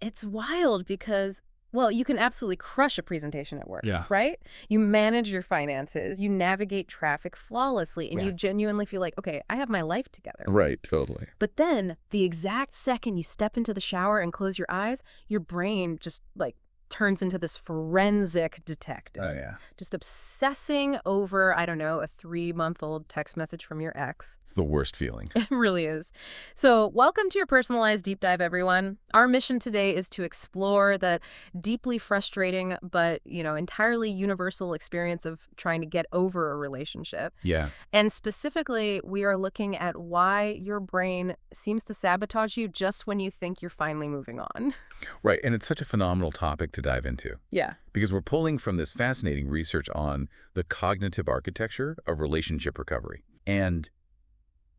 It's wild because, well, you can absolutely crush a presentation at work, Yeah. right? You manage your finances, you navigate traffic flawlessly, and Yeah. you genuinely feel like, okay, I have my life together. Right, totally. But then the exact second you step into the shower and close your eyes, your brain just turns into this forensic detective. Oh, yeah. Just obsessing over, I don't know, a 3-month-old text message from your ex. It's the worst feeling. It really is. So welcome to your personalized deep dive, everyone. Our mission today is to explore that deeply frustrating but, entirely universal experience of trying to get over a relationship. Yeah. And specifically, we are looking at why your brain seems to sabotage you just when you think you're finally moving on. Right, and it's such a phenomenal topic to dive into. Yeah. Because we're pulling from this fascinating research on the cognitive architecture of relationship recovery. And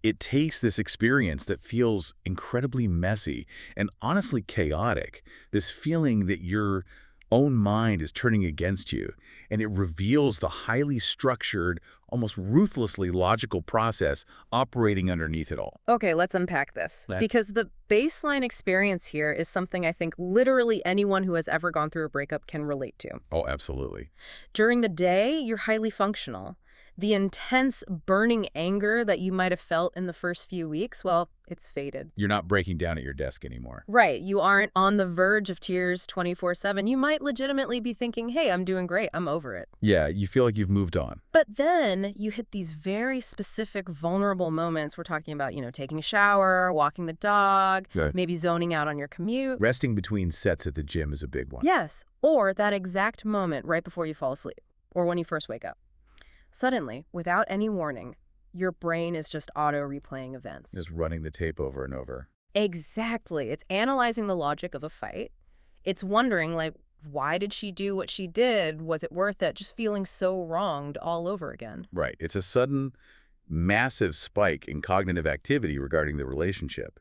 it takes this experience that feels incredibly messy and honestly chaotic, this feeling that your own mind is turning against you, and it reveals the highly structured, almost ruthlessly logical process operating underneath it all. Okay, let's unpack this. Because the baseline experience here is something I think literally anyone who has ever gone through a breakup can relate to. Oh, absolutely. During the day, you're highly functional. The intense, burning anger that you might have felt in the first few weeks, well, it's faded. You're not breaking down at your desk anymore. Right. You aren't on the verge of tears 24/7. You might legitimately be thinking, hey, I'm doing great. I'm over it. Yeah, you feel like you've moved on. But then you hit these very specific, vulnerable moments. We're talking about, taking a shower, walking the dog, Good. maybe zoning out on your commute. Resting between sets at the gym is a big one. Yes. Or that exact moment right before you fall asleep or when you first wake up. Suddenly, without any warning, your brain is just auto-replaying events. Just running the tape over and over. Exactly. It's analyzing the logic of a fight. It's wondering, why did she do what she did? Was it worth it? Just feeling so wronged all over again. Right. It's a sudden, massive spike in cognitive activity regarding the relationship.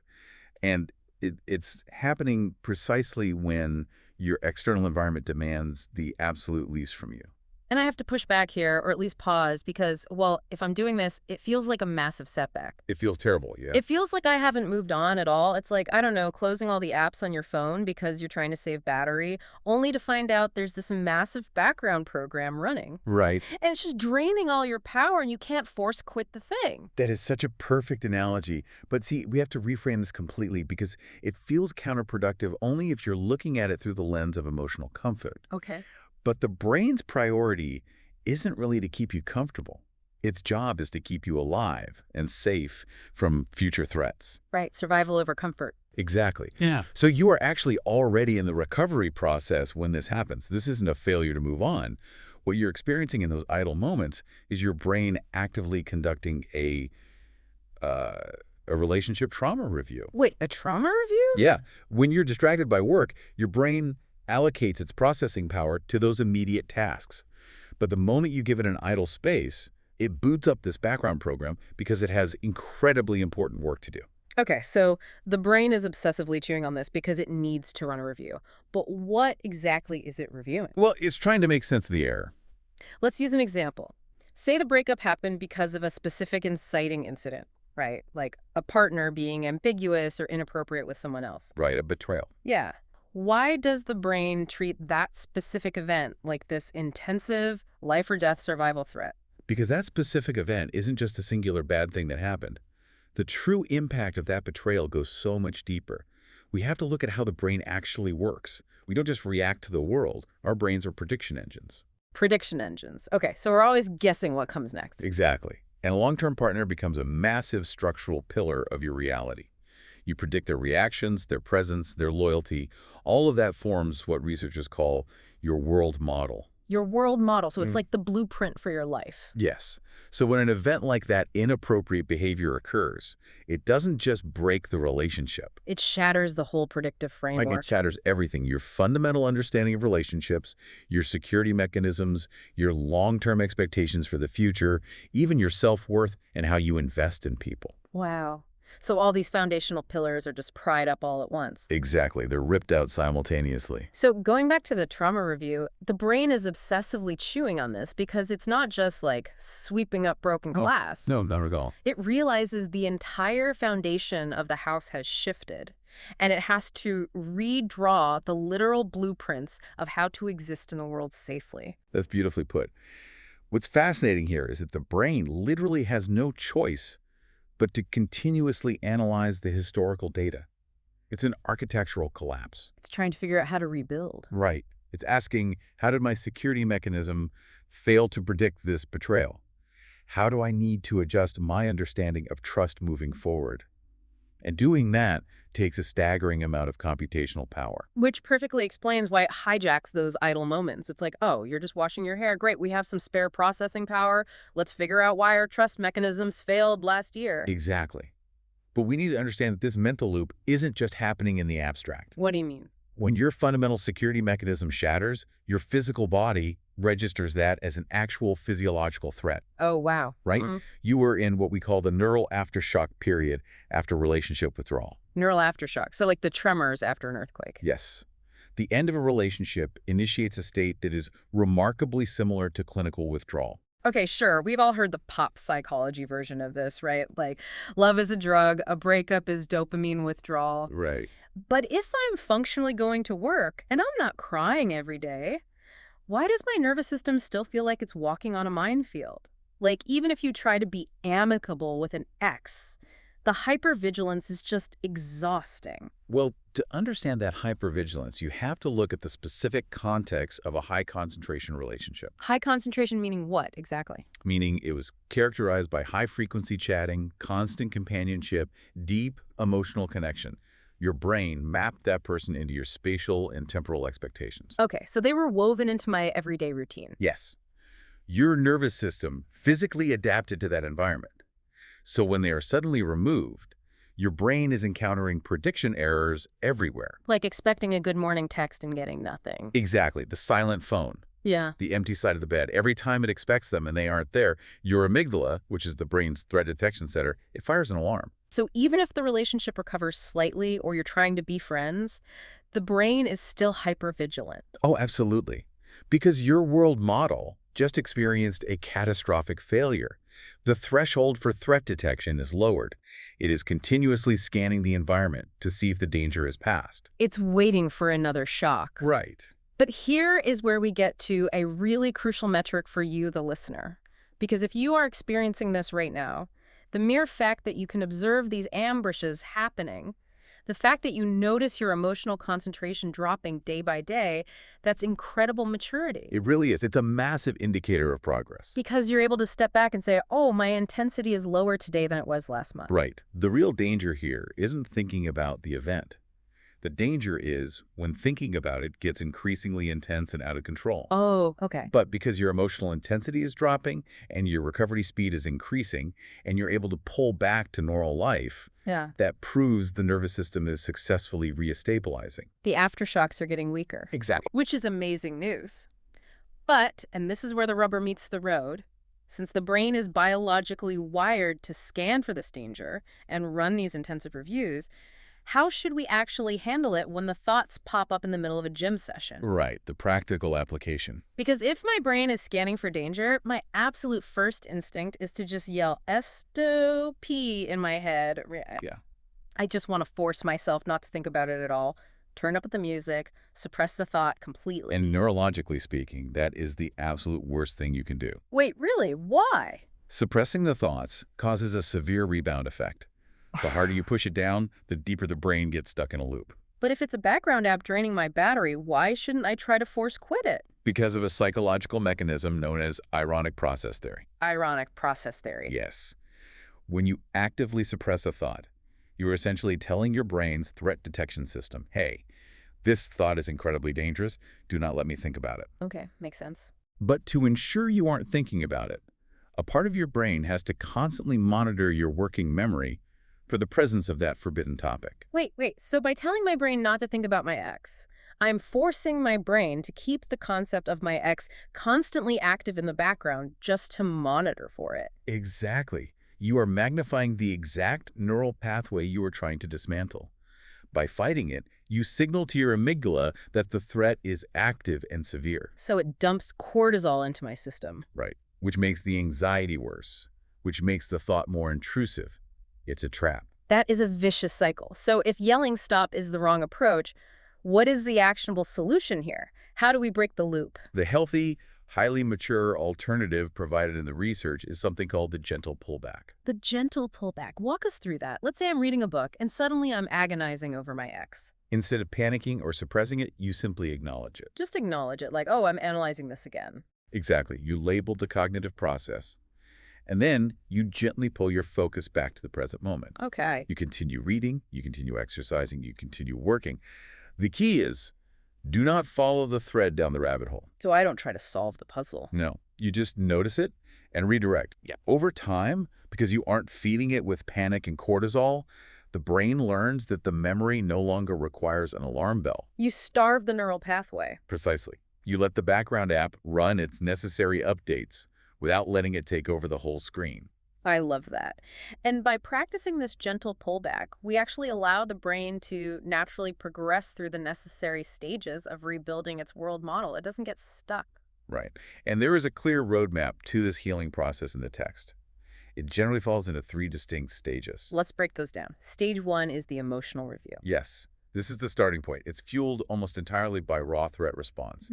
And it's happening precisely when your external environment demands the absolute least from you. And I have to push back here, or at least pause, because, well, if I'm doing this, it feels like a massive setback. It feels terrible, yeah. It feels like I haven't moved on at all. It's like, I don't know, closing all the apps on your phone because you're trying to save battery, only to find out there's this massive background program running. Right. And it's just draining all your power, and you can't force quit the thing. That is such a perfect analogy. But see, we have to reframe this completely because it feels counterproductive only if you're looking at it through the lens of emotional comfort. Okay. But the brain's priority isn't really to keep you comfortable. Its job is to keep you alive and safe from future threats. Right. Survival over comfort. Exactly. Yeah. So you are actually already in the recovery process when this happens. This isn't a failure to move on. What you're experiencing in those idle moments is your brain actively conducting a relationship trauma review. Wait, a trauma review? Yeah. When you're distracted by work, your brain allocates its processing power to those immediate tasks. But the moment you give it an idle space, it boots up this background program because it has incredibly important work to do. Okay, so the brain is obsessively chewing on this because it needs to run a review. But what exactly is it reviewing? Well, it's trying to make sense of the error. Let's use an example. Say the breakup happened because of a specific inciting incident, right? Like a partner being ambiguous or inappropriate with someone else. Right, a betrayal. Yeah. Why does the brain treat that specific event like this intensive life or death survival threat? Because that specific event isn't just a singular bad thing that happened. The true impact of that betrayal goes so much deeper. We have to look at how the brain actually works. We don't just react to the world. Our brains are prediction engines. Prediction engines. Okay, so we're always guessing what comes next. Exactly. And a long-term partner becomes a massive structural pillar of your reality. You predict their reactions, their presence, their loyalty. All of that forms what researchers call your world model. Your world model. So it's like the blueprint for your life. Yes. So when an event like that inappropriate behavior occurs, it doesn't just break the relationship. It shatters the whole predictive framework. Like it shatters everything. Your fundamental understanding of relationships, your security mechanisms, your long-term expectations for the future, even your self-worth and how you invest in people. Wow. So all these foundational pillars are just pried up all at once. Exactly. They're ripped out simultaneously. So going back to the trauma review, the brain is obsessively chewing on this because it's not just like sweeping up broken glass. No, not at all. It realizes the entire foundation of the house has shifted. and it has to redraw the literal blueprints of how to exist in the world safely. That's beautifully put. What's fascinating here is that the brain literally has no choice but to continuously analyze the historical data. It's an architectural collapse. It's trying to figure out how to rebuild. Right. It's asking, how did my security mechanism fail to predict this betrayal? How do I need to adjust my understanding of trust moving forward? And doing that takes a staggering amount of computational power. Which perfectly explains why it hijacks those idle moments. It's like, oh, you're just washing your hair. Great, we have some spare processing power. Let's figure out why our trust mechanisms failed last year. Exactly. But we need to understand that this mental loop isn't just happening in the abstract. What do you mean? When your fundamental security mechanism shatters, your physical body registers that as an actual physiological threat, Oh, wow. right? You were in what we call the neural aftershock period after relationship withdrawal. Neural aftershock. So like the tremors after an earthquake. Yes. The end of a relationship initiates a state that is remarkably similar to clinical withdrawal. Okay, sure. We've all heard the pop psychology version of this, right? Like, love is a drug, a breakup is dopamine withdrawal. Right. But if I'm functionally going to work and I'm not crying every day, why does my nervous system still feel like it's walking on a minefield? Like, even if you try to be amicable with an ex, the hypervigilance is just exhausting. Well, to understand that hypervigilance, you have to look at the specific context of a high concentration relationship. High concentration meaning what exactly? Meaning it was characterized by high-frequency chatting, constant companionship, deep emotional connection. Your brain mapped that person into your spatial and temporal expectations. Okay, so they were woven into my everyday routine. Yes. Your nervous system physically adapted to that environment. So when they are suddenly removed, your brain is encountering prediction errors everywhere. Like expecting a good morning text and getting nothing. Exactly. The silent phone. Yeah. The empty side of the bed. Every time it expects them and they aren't there, your amygdala, which is the brain's threat detection center, it fires an alarm. So even if the relationship recovers slightly or you're trying to be friends, the brain is still hypervigilant. Oh, absolutely. Because your world model just experienced a catastrophic failure. The threshold for threat detection is lowered. It is continuously scanning the environment to see if the danger is passed. It's waiting for another shock. Right. But here is where we get to a really crucial metric for you, the listener. Because if you are experiencing this right now, the mere fact that you can observe these ambushes happening, the fact that you notice your emotional concentration dropping day by day, that's incredible maturity. It really is. It's a massive indicator of progress. Because you're able to step back and say, oh, my intensity is lower today than it was last month. Right. The real danger here isn't thinking about the event. The danger is when thinking about it gets increasingly intense and out of control. Oh, okay. But because your emotional intensity is dropping and your recovery speed is increasing and you're able to pull back to normal life, Yeah. that proves the nervous system is successfully re-stabilizing. The aftershocks are getting weaker. Exactly. Which is amazing news. But, and this is where the rubber meets the road, since the brain is biologically wired to scan for this danger and run these intensive reviews, how should we actually handle it when the thoughts pop up in the middle of a gym session? Right, the practical application. Because if my brain is scanning for danger, my absolute first instinct is to just yell STOP in my head. Yeah. I just want to force myself not to think about it at all, turn up the music, suppress the thought completely. And neurologically speaking, that is the absolute worst thing you can do. Wait, really? Why? Suppressing the thoughts causes a severe rebound effect. The harder you push it down, the deeper the brain gets stuck in a loop. But if it's a background app draining my battery, why shouldn't I try to force quit it? Because of a psychological mechanism known as ironic process theory. Ironic process theory. Yes. When you actively suppress a thought, you are essentially telling your brain's threat detection system, hey, this thought is incredibly dangerous. Do not let me think about it. Okay, makes sense. But to ensure you aren't thinking about it, a part of your brain has to constantly monitor your working memory for the presence of that forbidden topic. Wait. So by telling my brain not to think about my ex, I'm forcing my brain to keep the concept of my ex constantly active in the background just to monitor for it. Exactly. You are magnifying the exact neural pathway you are trying to dismantle. By fighting it, you signal to your amygdala that the threat is active and severe. So it dumps cortisol into my system. Right. Which makes the anxiety worse, which makes the thought more intrusive. It's a trap. That is a vicious cycle. So if yelling stop is the wrong approach, what is the actionable solution here? How do we break the loop? The healthy, highly mature alternative provided in the research is something called the gentle pullback. The gentle pullback. Walk us through that. Let's say I'm reading a book and suddenly I'm agonizing over my ex. Instead of panicking or suppressing it, you simply acknowledge it. Just acknowledge it like, oh, I'm analyzing this again. Exactly. You labeled the cognitive process. And then you gently pull your focus back to the present moment. Okay. You continue reading, you continue exercising, you continue working. The key is, do not follow the thread down the rabbit hole. So I don't try to solve the puzzle. No, you just notice it and redirect. Yeah. Over time, because you aren't feeding it with panic and cortisol, the brain learns that the memory no longer requires an alarm bell. You starve the neural pathway. Precisely. You let the background app run its necessary updates without letting it take over the whole screen. I love that. And by practicing this gentle pullback, we actually allow the brain to naturally progress through the necessary stages of rebuilding its world model. It doesn't get stuck. Right. And there is a clear roadmap to this healing process in the text. It generally falls into 3 distinct stages. Let's break those down. Stage 1 is the emotional review. Yes, this is the starting point. It's fueled almost entirely by raw threat response.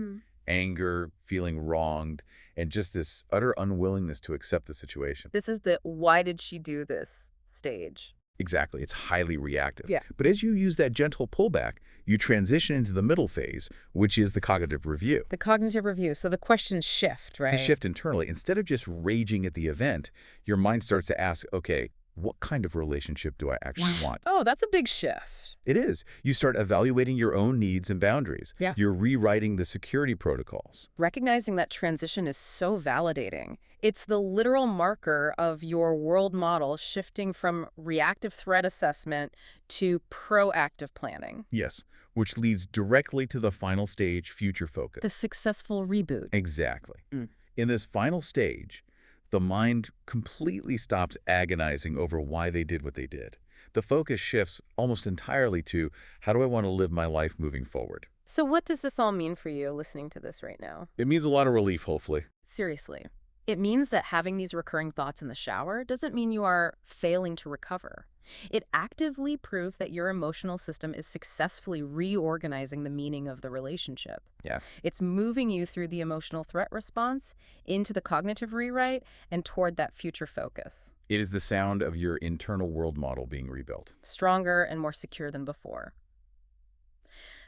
Anger, feeling wronged, and just this utter unwillingness to accept the situation. This is the why did she do this stage. Exactly. It's highly reactive. Yeah. But as you use that gentle pullback, you transition into the middle phase, which is the cognitive review. The cognitive review. So the questions shift, right? The shift internally. Instead of just raging at the event, your mind starts to ask, okay, what kind of relationship do I actually want? Oh, that's a big shift. It is. You start evaluating your own needs and boundaries. Yeah. You're rewriting the security protocols. Recognizing that transition is so validating. It's the literal marker of your world model shifting from reactive threat assessment to proactive planning. Yes, which leads directly to the final stage, future focus. The successful reboot. Exactly. Mm. In this final stage, the mind completely stops agonizing over why they did what they did. The focus shifts almost entirely to, how do I want to live my life moving forward? So what does this all mean for you listening to this right now? It means a lot of relief, hopefully. Seriously. It means that having these recurring thoughts in the shower doesn't mean you are failing to recover. It actively proves that your emotional system is successfully reorganizing the meaning of the relationship. Yes. It's moving you through the emotional threat response, into the cognitive rewrite, and toward that future focus. It is the sound of your internal world model being rebuilt. Stronger and more secure than before.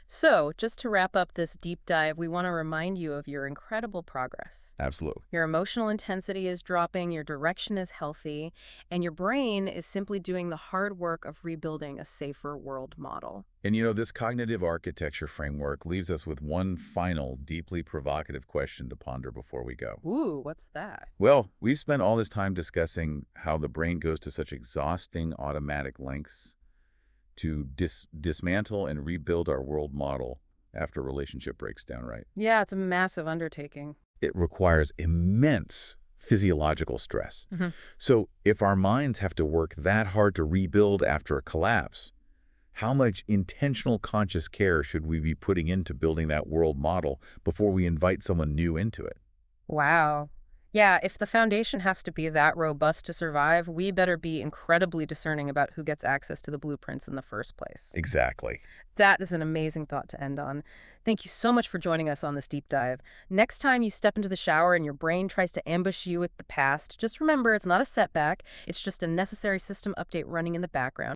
So, just to wrap up this deep dive, we want to remind you of your incredible progress. Absolutely. Your emotional intensity is dropping, your direction is healthy, and your brain is simply doing the hard work of rebuilding a safer world model. And you know, this cognitive architecture framework leaves us with one final, deeply provocative question to ponder before we go. Ooh, what's that? Well, we've spent all this time discussing how the brain goes to such exhausting automatic lengths to dismantle and rebuild our world model after a relationship breaks down, right? Yeah, it's a massive undertaking. It requires immense physiological stress. So if our minds have to work that hard to rebuild after a collapse, how much intentional conscious care should we be putting into building that world model before we invite someone new into it? Wow. Yeah, if the foundation has to be that robust to survive, we better be incredibly discerning about who gets access to the blueprints in the first place. Exactly. That is an amazing thought to end on. Thank you so much for joining us on this deep dive. Next time you step into the shower and your brain tries to ambush you with the past, just remember it's not a setback. It's just a necessary system update running in the background.